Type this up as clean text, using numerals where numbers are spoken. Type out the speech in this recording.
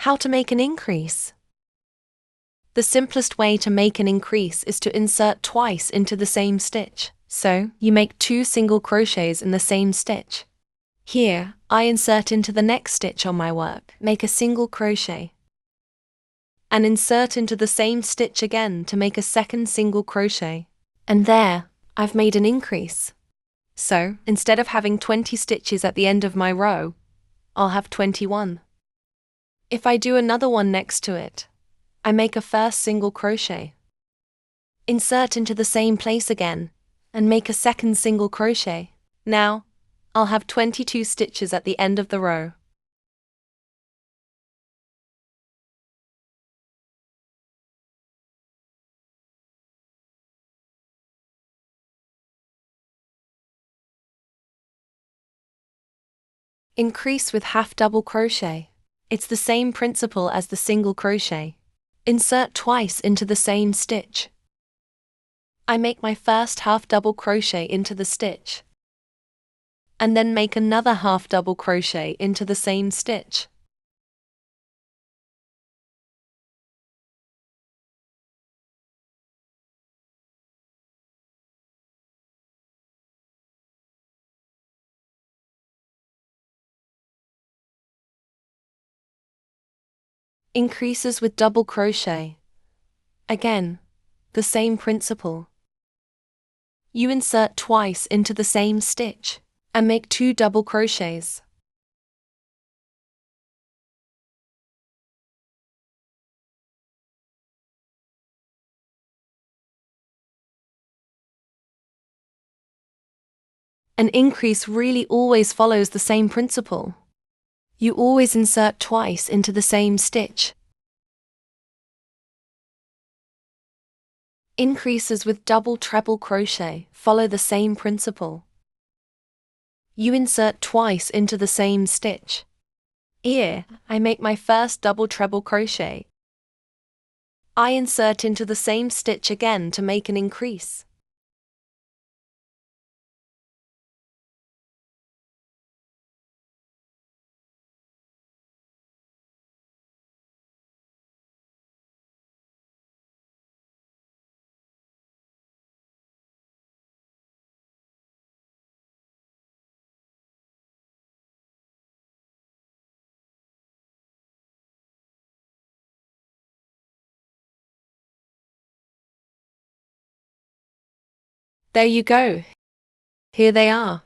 How to make an increase? The simplest way to make an increase is to insert twice into the same stitch. So, you make 2 single crochets in the same stitch. Here, I insert into the next stitch on my work, make a single crochet, and insert into the same stitch again to make a second single crochet. And there, I've made an increase. So, instead of having 20 stitches at the end of my row, I'll have 21. If I do another one next to it, I make a first single crochet, insert into the same place again, and make a second single crochet. Now, I'll have 22 stitches at the end of the row. Increase with half double crochet. It's the same principle as the single crochet. Insert twice into the same stitch. I make my first half double crochet into the stitch, and then make another half double crochet into the same stitch. Increases with double crochet. Again, the same principle. You insert twice into the same stitch, and make 2 double crochets. An increase really always follows the same principle. You always insert twice into the same stitch. Increases with double treble crochet follow the same principle. You insert twice into the same stitch. Here, I make my first double treble crochet. I insert into the same stitch again to make an increase. There you go. Here they are.